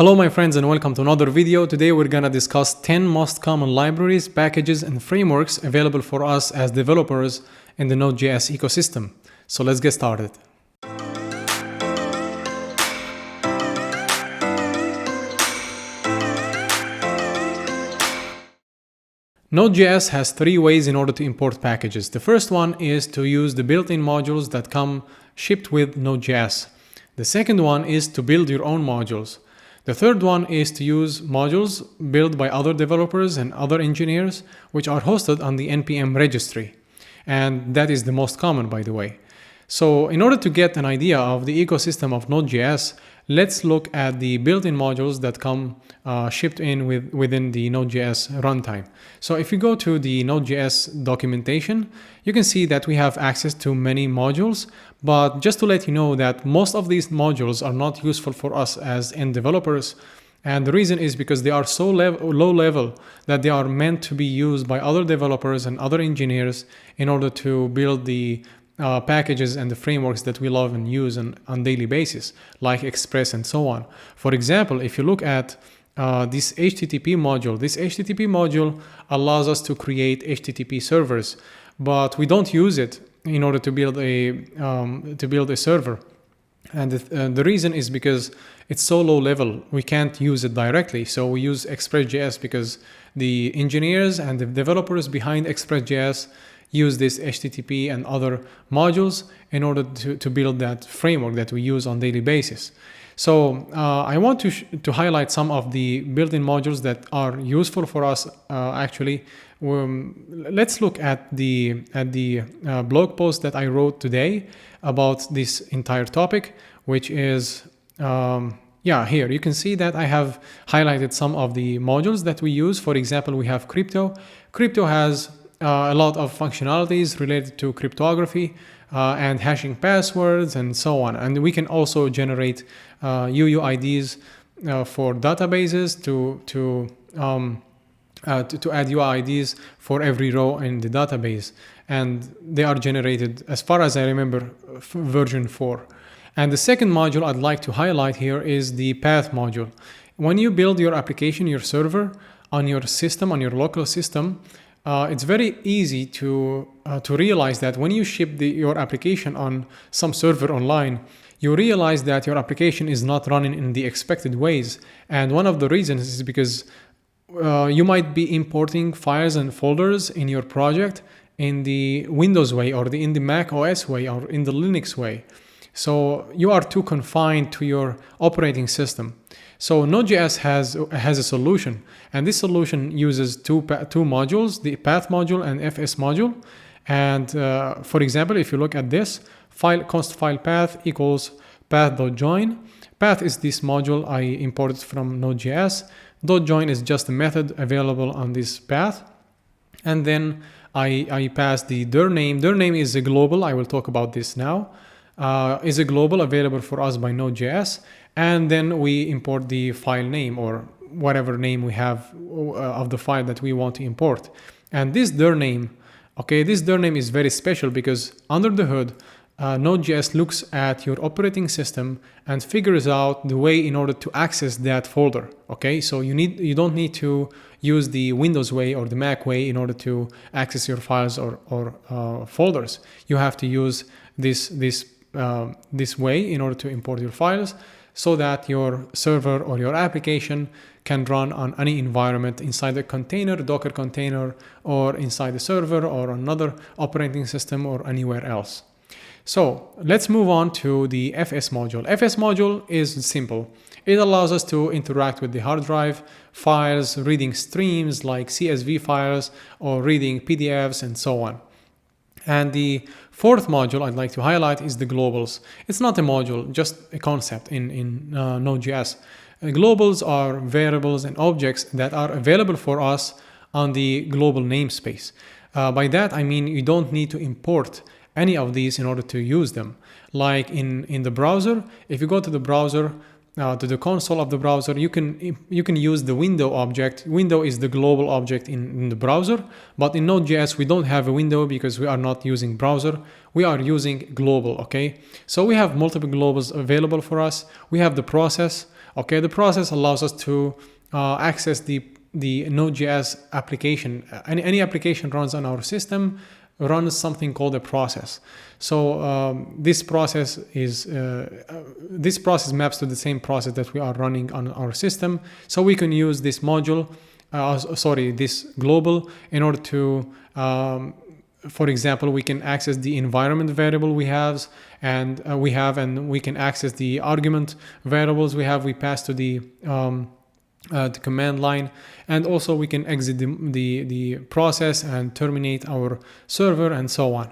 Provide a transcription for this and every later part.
Hello my friends and welcome to another video. Today we're gonna discuss 10 most common libraries, packages and frameworks available for us as developers in the Node.js ecosystem. So let's get started. Node.js has three ways in order to import packages. The first one is to use the built-in modules that come shipped with Node.js. The second one is to build your own modules. The third one is to use modules built by other developers and other engineers, which are hosted on the NPM registry. And that is the most common, by the way. So in order to get an idea of the ecosystem of Node.js, let's look at the built-in modules that come shipped in within the Node.js runtime. So if you go to the Node.js documentation, you can see that we have access to many modules, but just to let you know that most of these modules are not useful for us as end developers. And the reason is because they are so low level that they are meant to be used by other developers and other engineers in order to build the packages and the frameworks that we love and use on daily basis, like Express and so on. For example, if you look at this HTTP module allows us to create HTTP servers, but we don't use it in order to build a server. And the reason is because it's so low level, we can't use it directly. So we use Express.js because the engineers and the developers behind Express.js use this HTTP and other modules in order to build that framework that we use on daily basis. So I want to highlight some of the built-in modules that are useful for us actually. Let's look at the blog post that I wrote today about this entire topic, which is here you can see that I have highlighted some of the modules that we use. For example, we have crypto. Crypto has a lot of functionalities related to cryptography and hashing passwords and so on. And we can also generate UUIDs for databases to add UIDs for every row in the database. And they are generated, as far as I remember, version 4. And the second module I'd like to highlight here is the path module. When you build your application, your server on your system, on your local system, it's very easy to realize that when you ship your application on some server online, you realize that your application is not running in the expected ways. And one of the reasons is because you might be importing files and folders in your project in the Windows way or in the Mac OS way or in the Linux way. So you are too confined to your operating system. So Node.js has a solution, and this solution uses two modules, the path module and FS module. And for example, if you look at this, const file path equals path.join. Path is this module I imported from Node.js. .join is just a method available on this path. And then I pass the dir name. Dir name is a global. I will talk about this now. Is a global available for us by Node.js. And then we import the file name or whatever name we have of the file that we want to import. And this dir name, this dir name is very special because under the hood, Node.js looks at your operating system and figures out the way in order to access that folder. So you don't need to use the Windows way or the Mac way in order to access your files or folders. You have to use this way in order to import your files, so that your server or your application can run on any environment inside a container, Docker container, or inside the server or another operating system or anywhere else. So let's move on to the FS module. FS module is simple. It allows us to interact with the hard drive, files, reading streams like CSV files or reading PDFs and so on. And the fourth module I'd like to highlight is the globals. It's not a module, just a concept in Node.js. Globals are variables and objects that are available for us on the global namespace. By that, I mean you don't need to import any of these in order to use them. Like in the browser, if you go to the browser, to the console of the browser, you can use the window object. Window is the global object in the browser, but in Node.js we don't have a window because we are not using browser. We are using global. So we have multiple globals available for us. We have the process, Okay, the process allows us to access the Node.js application. Any application runs on our system runs something called a process. So this process maps to the same process that we are running on our system. So we can use this module, this global, in order to, for example, we can access the environment variable we have, and we can access the argument variables we pass to the command line, and also we can exit the process and terminate our server and so on.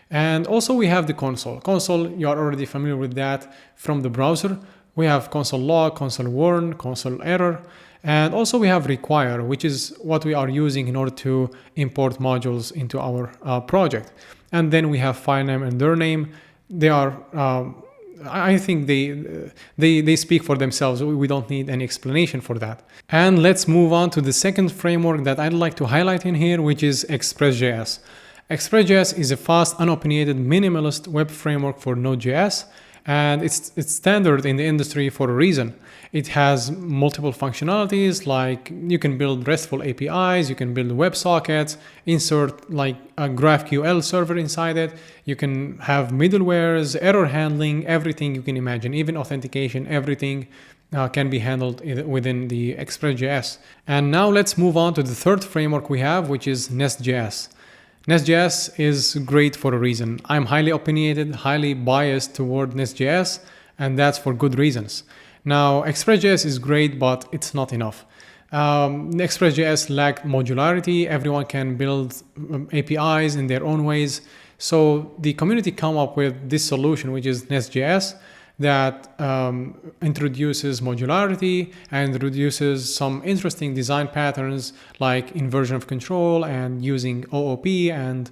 And also we have the console. You are already familiar with that from the browser. We have console log, console warn, console error, and also we have require, which is what we are using in order to import modules into our project. And then we have file name and their name. They are I think they speak for themselves. We don't need any explanation for that. And let's move on to the second framework that I'd like to highlight in here, which is Express.js. Express.js is a fast, unopinionated, minimalist web framework for Node.js, and it's standard in the industry for a reason. It has multiple functionalities, like you can build RESTful APIs, you can build WebSockets, insert like a GraphQL server inside it, you can have middlewares, error handling, everything you can imagine, even authentication, everything can be handled within the Express.js. And now let's move on to the third framework we have, which is NestJS. NestJS is great for a reason. I'm highly opinionated, highly biased toward NestJS, and that's for good reasons. Now, Express.js is great, but it's not enough. Express.js lacked modularity. Everyone can build APIs in their own ways. So the community come up with this solution, which is NestJS, that introduces modularity and introduces some interesting design patterns like inversion of control and using OOP and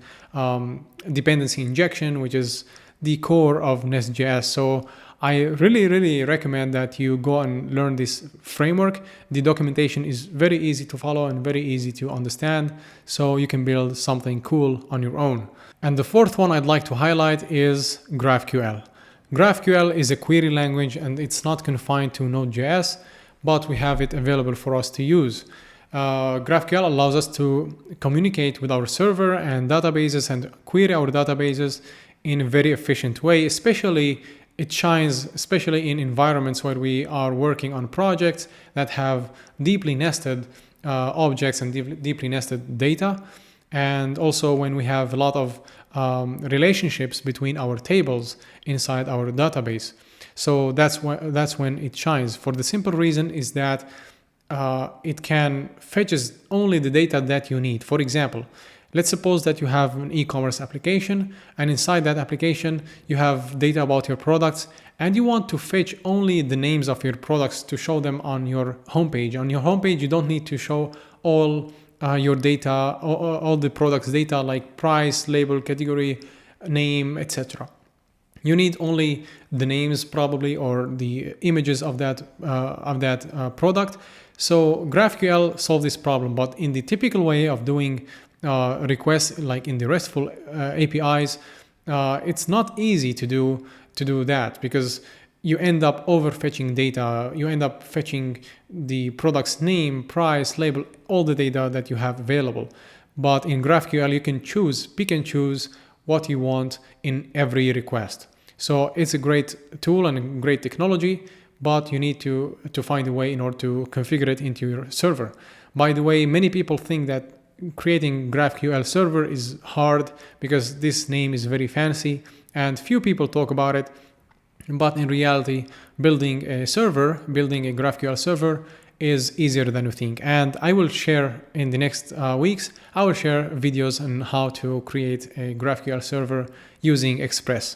dependency injection, which is the core of NestJS. So I really recommend that you go and learn this framework. The documentation is very easy to follow and very easy to understand, so you can build something cool on your own. And the fourth one I'd like to highlight is GraphQL. GraphQL is a query language and it's not confined to Node.js, but we have it available for us to use. GraphQL allows us to communicate with our server and databases and query our databases in a very efficient way. It shines especially in environments where we are working on projects that have deeply nested objects and deeply nested data. And also when we have a lot of relationships between our tables inside our database. So that's when it shines. For the simple reason is that it can fetches only the data that you need. For example, let's suppose that you have an e-commerce application, and inside that application you have data about your products, and you want to fetch only the names of your products to show them on your homepage. On your homepage, you don't need to show all your data, all the products data like price, label, category, name, etc. You need only the names probably or the images of that product. So GraphQL solves this problem, but in the typical way of doing requests, like in the RESTful APIs, it's not easy to do that, because you end up overfetching data. You end up fetching the product's name, price, label, all the data that you have available. But in GraphQL, you can pick and choose what you want in every request. So it's a great tool and a great technology, but you need to find a way in order to configure it into your server. By the way, many people think that creating GraphQL server is hard because this name is very fancy and few people talk about it. But in reality, building a GraphQL server is easier than you think. And I will share in the next weeks, I will share videos on how to create a GraphQL server using Express.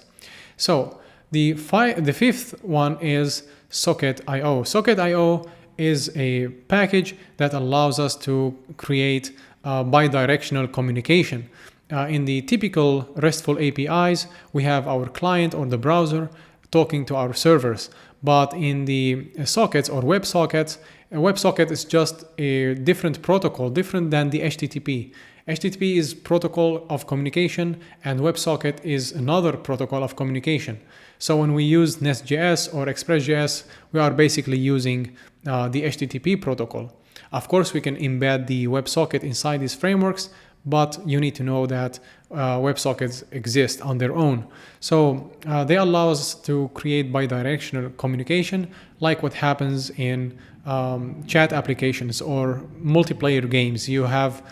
So the fifth one is Socket.io. Socket.io is a package that allows us to create bidirectional communication. In the typical RESTful APIs, we have our client or the browser talking to our servers. But in the sockets or WebSockets, a WebSocket is just a different protocol, different than the HTTP. HTTP is protocol of communication and WebSocket is another protocol of communication. So when we use NestJS or Express.js, we are basically using the HTTP protocol. Of course, we can embed the WebSocket inside these frameworks, but you need to know that WebSockets exist on their own. So they allow us to create bidirectional communication, like what happens in chat applications or multiplayer games. You have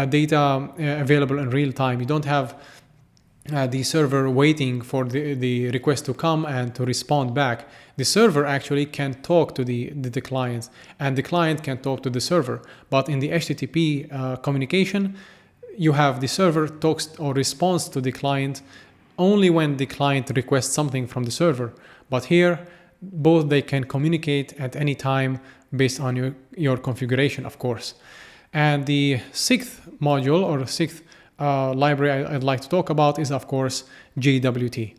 data available in real time. You don't have the server waiting for the request to come and to respond back. The server actually can talk to the client, and the client can talk to the server. But in the HTTP communication, you have the server talks or responds to the client only when the client requests something from the server. But here, both they can communicate at any time based on your configuration, of course. And the sixth module or sixth library I'd like to talk about is, of course, JWT.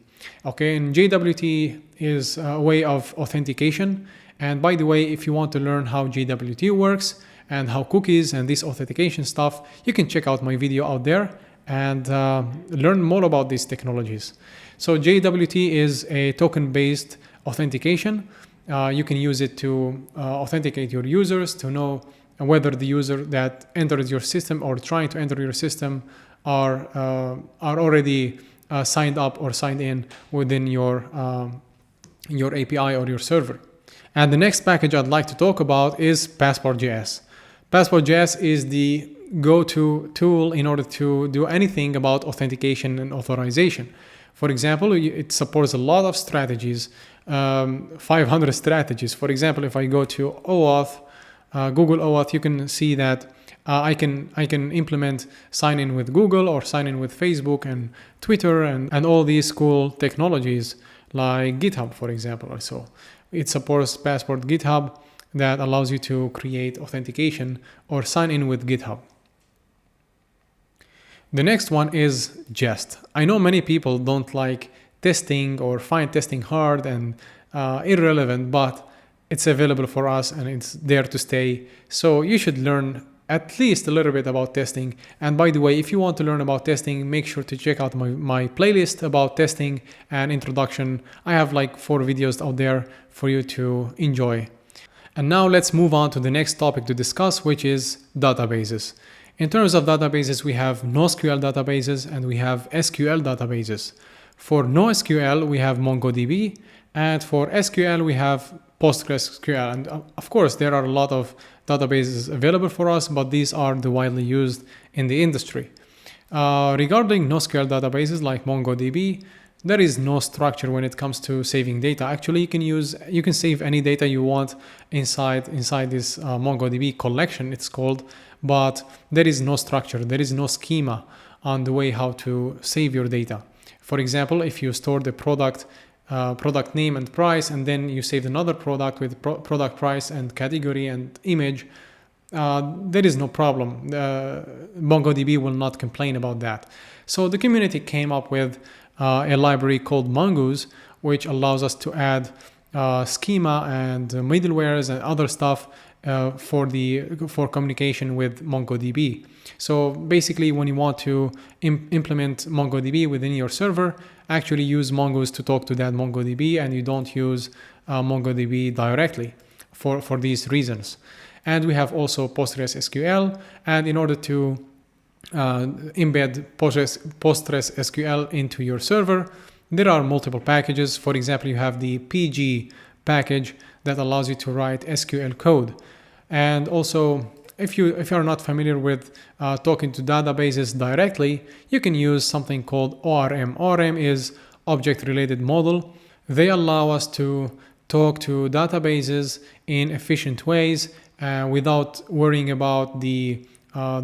Okay, and JWT is a way of authentication. And by the way, if you want to learn how JWT works and how cookies and this authentication stuff, you can check out my video out there and learn more about these technologies. So JWT is a token-based authentication. You can use it to authenticate your users, to know whether the user that entered your system or trying to enter your system are already signed up or signed in within your API or your server. And the next package I'd like to talk about is Passport.js. Passport.js is the go-to tool in order to do anything about authentication and authorization. For example, it supports a lot of strategies, 500 strategies. For example, if I go to OAuth, Google OAuth, you can see that I can implement sign in with Google or sign in with Facebook and Twitter and all these cool technologies like GitHub, for example. Also, it supports Passport GitHub that allows you to create authentication or sign in with GitHub. The next one is Jest. I know many people don't like testing or find testing hard and irrelevant, but it's available for us and it's there to stay. So you should learn at least a little bit about testing. And by the way, if you want to learn about testing, make sure to check out my playlist about testing and introduction. I have like 4 videos out there for you to enjoy. And now let's move on to the next topic to discuss, which is databases. In terms of databases, we have NoSQL databases and we have SQL databases. For NoSQL, we have MongoDB, and for SQL, we have PostgreSQL. And of course, there are a lot of databases available for us, but these are the widely used in the industry. Regarding NoSQL databases like MongoDB, there is no structure when it comes to saving data. Actually, you can save any data you want inside this MongoDB collection, it's called, but there is no structure, there is no schema on the way how to save your data. For example, if you store the product name and price, and then you save another product with product price and category and image, there is no problem. MongoDB will not complain about that. So the community came up with a library called Mongoose, which allows us to add schema and middlewares and other stuff for communication with MongoDB. So basically, when you want to implement MongoDB within your server, actually use Mongoose to talk to that MongoDB, and you don't use MongoDB directly for these reasons. And we have also PostgreSQL, and in order to embed PostgreSQL into your server, there are multiple packages. For example, you have the PG package that allows you to write SQL code. And also, if you are not familiar with talking to databases directly, you can use something called ORM. ORM is Object-Related Model. They allow us to talk to databases in efficient ways without worrying about the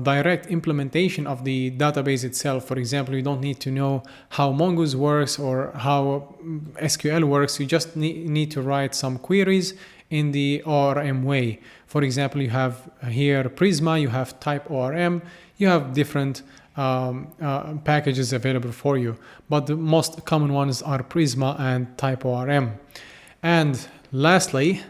direct implementation of the database itself. For example, you don't need to know how Mongoose works or how SQL works. You just need to write some queries in the ORM way. For example, you have here Prisma, you have Type ORM, you have different packages available for you, but the most common ones are Prisma and Type ORM. And lastly,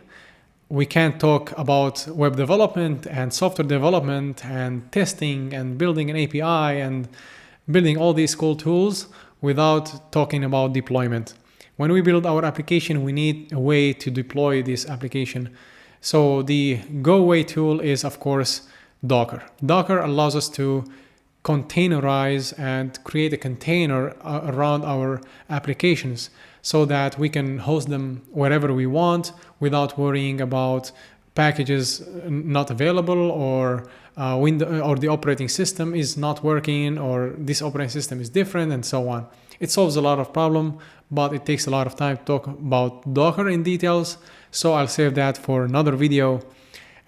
we can't talk about web development and software development and testing and building an API and building all these cool tools without talking about deployment. When we build our application, we need a way to deploy this application. So the go-way tool is, of course, Docker. Docker allows us to containerize and create a container around our applications so that we can host them wherever we want without worrying about packages not available or or the operating system is not working or this operating system is different and so on. It solves a lot of problems, but it takes a lot of time to talk about Docker in details, so I'll save that for another video.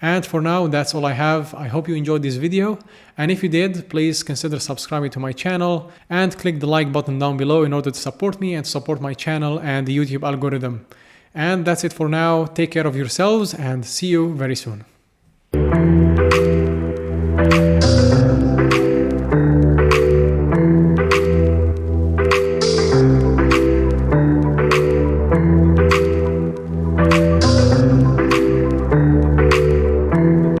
And for now, that's all I have. I hope you enjoyed this video. And if you did, please consider subscribing to my channel and click the like button down below in order to support me and support my channel and the YouTube algorithm. And that's it for now. Take care of yourselves and see you very soon.